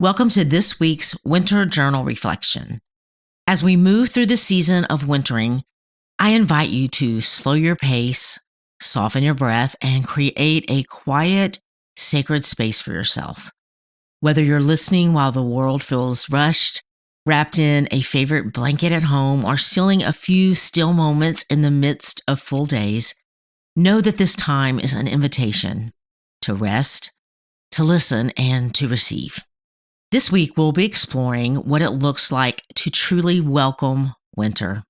Welcome to this week's Winter Journal Reflection. As we move through the season of wintering, I invite you to slow your pace, soften your breath, and create a quiet, sacred space for yourself. Whether you're listening while the world feels rushed, wrapped in a favorite blanket at home, or stealing a few still moments in the midst of full days, know that this time is an invitation to rest, to listen, and to receive. This week, we'll be exploring what it looks like to truly welcome winter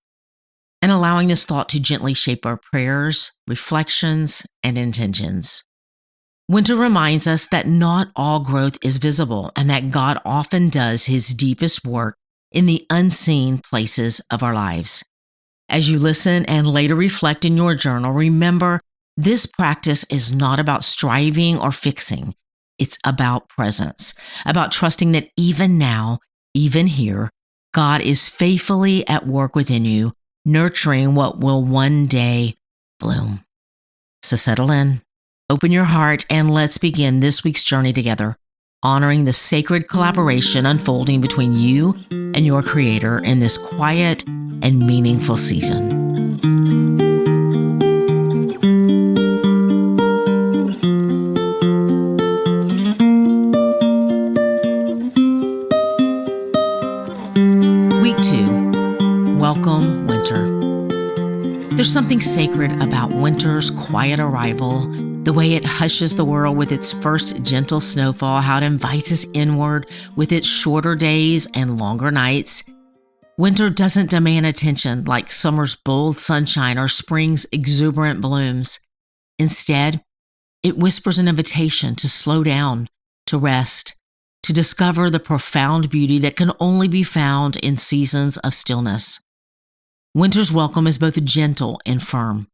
and allowing this thought to gently shape our prayers, reflections, and intentions. Winter reminds us that not all growth is visible and that God often does his deepest work in the unseen places of our lives. As you listen and later reflect in your journal, remember this practice is not about striving or fixing. It's about presence, about trusting that even now, even here, God is faithfully at work within you, nurturing what will one day bloom. So settle in, open your heart, and let's begin this week's journey together, honoring the sacred collaboration unfolding between you and your Creator in this quiet and meaningful season. Week 2, Welcome Winter. There's something sacred about winter's quiet arrival, the way it hushes the world with its first gentle snowfall, how it invites us inward with its shorter days and longer nights. Winter doesn't demand attention like summer's bold sunshine or spring's exuberant blooms. Instead, it whispers an invitation to slow down, to rest, to discover the profound beauty that can only be found in seasons of stillness. Winter's welcome is both gentle and firm.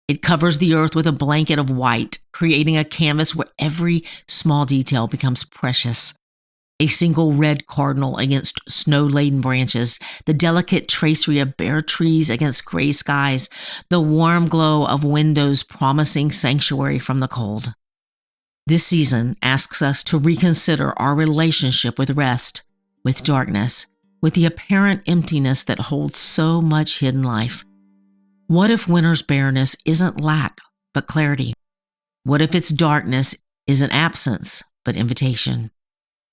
It covers the earth with a blanket of white, creating a canvas where every small detail becomes precious. A single red cardinal against snow-laden branches, the delicate tracery of bare trees against gray skies, the warm glow of windows promising sanctuary from the cold. This season asks us to reconsider our relationship with rest, with darkness, with the apparent emptiness that holds so much hidden life. What if winter's bareness isn't lack, but clarity? What if its darkness isn't absence, but invitation?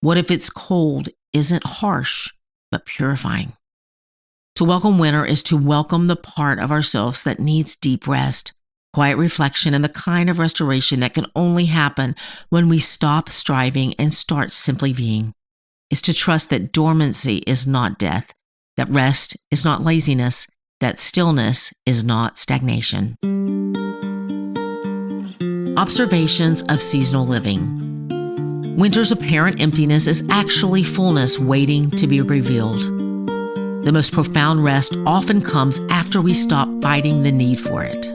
What if its cold isn't harsh, but purifying? To welcome winter is to welcome the part of ourselves that needs deep rest, quiet reflection, and the kind of restoration that can only happen when we stop striving and start simply being. It's to trust that dormancy is not death, that rest is not laziness, that stillness is not stagnation. Observations of seasonal living. Winter's apparent emptiness is actually fullness waiting to be revealed. The most profound rest often comes after we stop fighting the need for it.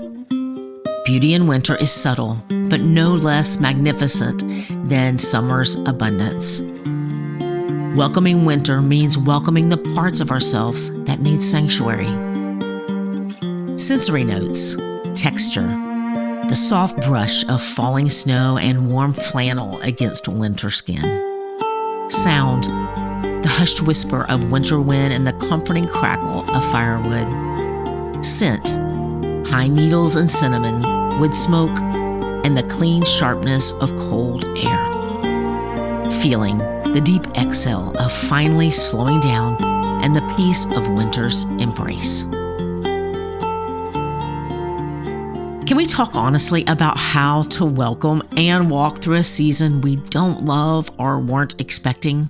Beauty in winter is subtle, but no less magnificent than summer's abundance. Welcoming winter means welcoming the parts of ourselves that need sanctuary. Sensory notes, texture, the soft brush of falling snow and warm flannel against winter skin. Sound, the hushed whisper of winter wind and the comforting crackle of firewood. Scent, pine needles and cinnamon, wood smoke, and the clean sharpness of cold air. Feeling, the deep exhale of finally slowing down and the peace of winter's embrace. Can we talk honestly about how to welcome and walk through a season we don't love or weren't expecting?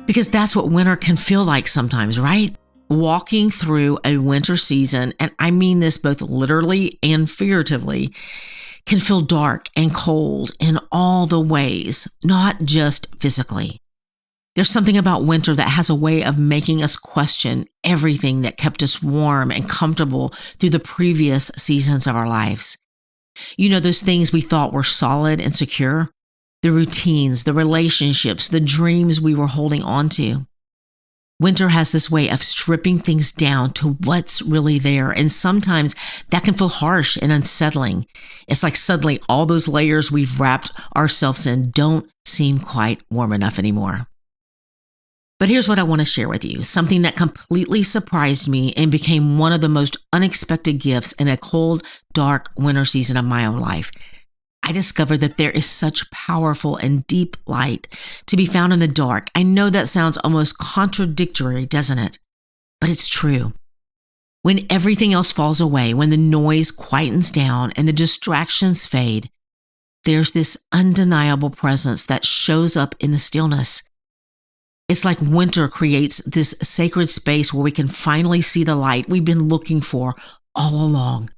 Because that's what winter can feel like sometimes, right? Walking through a winter season, and I mean this both literally and figuratively, can feel dark and cold in all the ways, not just physically. There's something about winter that has a way of making us question everything that kept us warm and comfortable through the previous seasons of our lives. You know, those things we thought were solid and secure, the routines, the relationships, the dreams we were holding on to. Winter has this way of stripping things down to what's really there, and sometimes that can feel harsh and unsettling. It's like suddenly all those layers we've wrapped ourselves in don't seem quite warm enough anymore. But here's what I want to share with you, something that completely surprised me and became one of the most unexpected gifts in a cold, dark winter season of my own life. I discovered that there is such powerful and deep light to be found in the dark. I know that sounds almost contradictory, doesn't it? But it's true. When everything else falls away, when the noise quietens down and the distractions fade, there's this undeniable presence that shows up in the stillness. It's like winter creates this sacred space where we can finally see the light we've been looking for all along.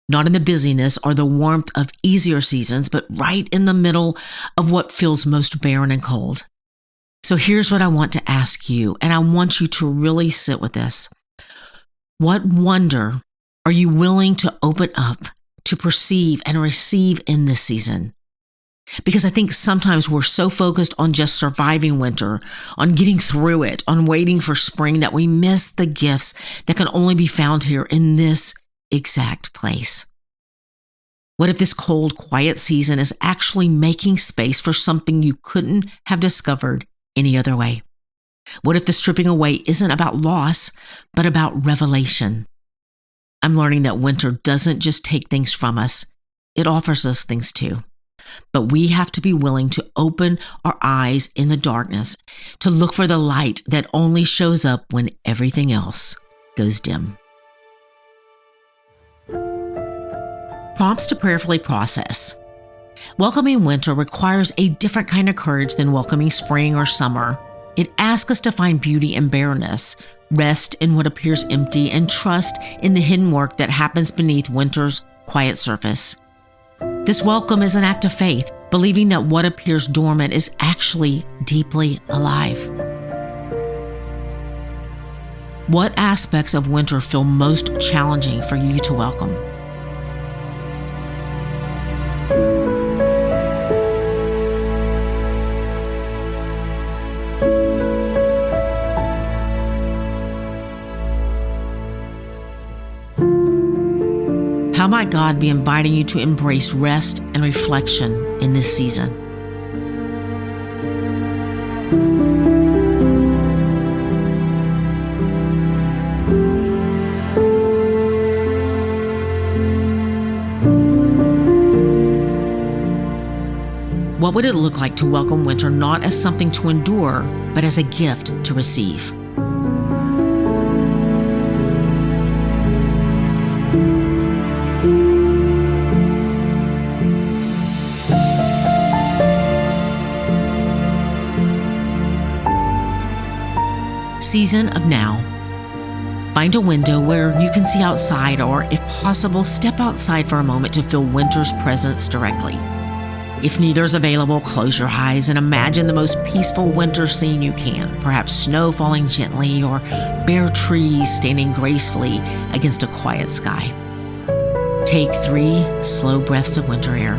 Not in the busyness or the warmth of easier seasons, but right in the middle of what feels most barren and cold. So here's what I want to ask you, and I want you to really sit with this. What wonder are you willing to open up to perceive and receive in this season? Because I think sometimes we're so focused on just surviving winter, on getting through it, on waiting for spring, that we miss the gifts that can only be found here in this exact place. What if this cold, quiet season is actually making space for something you couldn't have discovered any other way? What if the stripping away isn't about loss, but about revelation? I'm learning that winter doesn't just take things from us, it offers us things too. But we have to be willing to open our eyes in the darkness, to look for the light that only shows up when everything else goes dim. Prompts to prayerfully process. Welcoming winter requires a different kind of courage than welcoming spring or summer. It asks us to find beauty in bareness, rest in what appears empty, and trust in the hidden work that happens beneath winter's quiet surface. This welcome is an act of faith, believing that what appears dormant is actually deeply alive. What aspects of winter feel most challenging for you to welcome? How might God be inviting you to embrace rest and reflection in this season? What would it look like to welcome winter not as something to endure, but as a gift to receive? Season of now. Find a window where you can see outside, or if possible, step outside for a moment to feel winter's presence directly. If neither is available, close your eyes and imagine the most peaceful winter scene you can, perhaps snow falling gently or bare trees standing gracefully against a quiet sky. Take 3 slow breaths of winter air,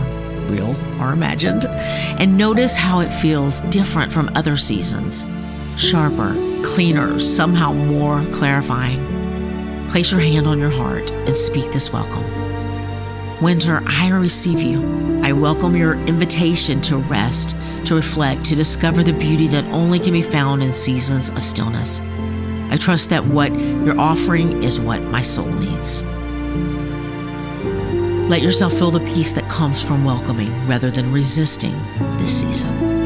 real or imagined, and notice how it feels different from other seasons. Sharper, cleaner, somehow more clarifying. Place your hand on your heart and speak this welcome. Winter, I receive you. I welcome your invitation to rest, to reflect, to discover the beauty that only can be found in seasons of stillness. I trust that what you're offering is what my soul needs. Let yourself feel the peace that comes from welcoming rather than resisting this season.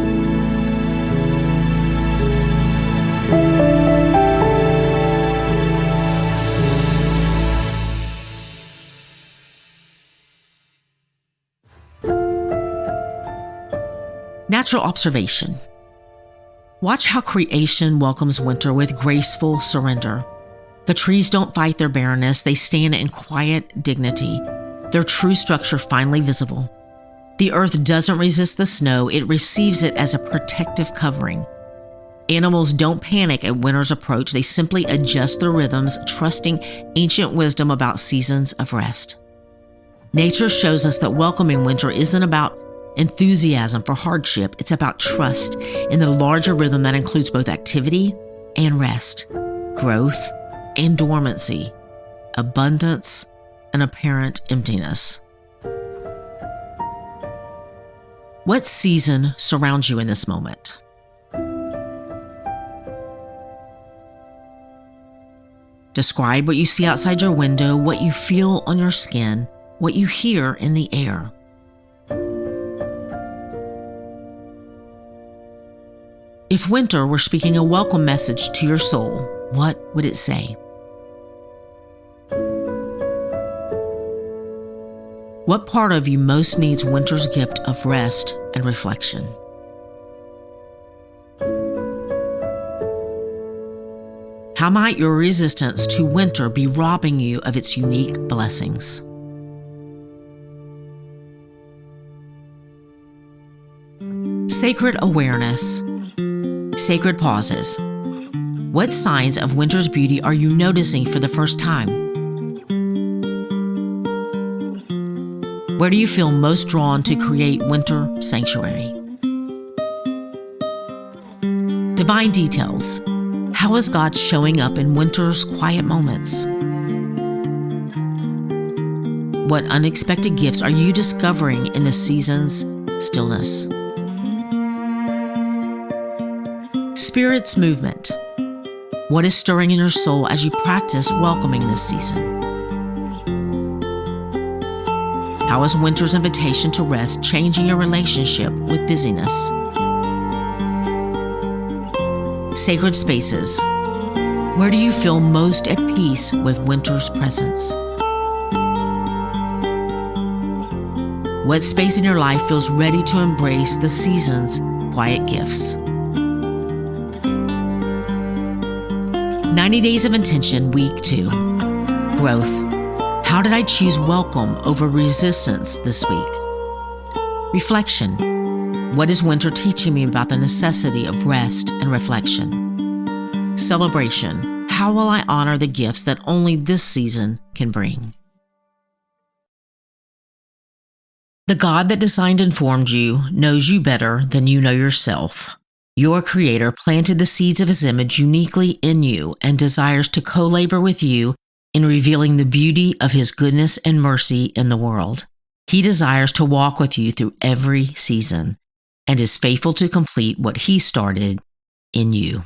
Natural observation. Watch how creation welcomes winter with graceful surrender. The trees don't fight their barrenness, they stand in quiet dignity, their true structure finally visible. The earth doesn't resist the snow, it receives it as a protective covering. Animals don't panic at winter's approach, they simply adjust their rhythms, trusting ancient wisdom about seasons of rest. Nature shows us that welcoming winter isn't about enthusiasm for hardship, it's about trust in the larger rhythm that includes both activity and rest, growth and dormancy, abundance and apparent emptiness. What season surrounds you in this moment? Describe what you see outside your window, what you feel on your skin, what you hear in the air. If winter were speaking a welcome message to your soul, what would it say? What part of you most needs winter's gift of rest and reflection? How might your resistance to winter be robbing you of its unique blessings? Sacred awareness. Sacred pauses. What signs of winter's beauty are you noticing for the first time? Where do you feel most drawn to create winter sanctuary? Divine details. How is God showing up in winter's quiet moments? What unexpected gifts are you discovering in the season's stillness? Spirit's movement. What is stirring in your soul as you practice welcoming this season? How is winter's invitation to rest changing your relationship with busyness? Sacred spaces. Where do you feel most at peace with winter's presence? What space in your life feels ready to embrace the season's quiet gifts? 90 Days of Intention, Week 2. Growth. How did I choose welcome over resistance this week? Reflection. What is winter teaching me about the necessity of rest and reflection? Celebration. How will I honor the gifts that only this season can bring? The God that designed and formed you knows you better than you know yourself. Your Creator planted the seeds of His image uniquely in you and desires to co-labor with you in revealing the beauty of His goodness and mercy in the world. He desires to walk with you through every season and is faithful to complete what He started in you.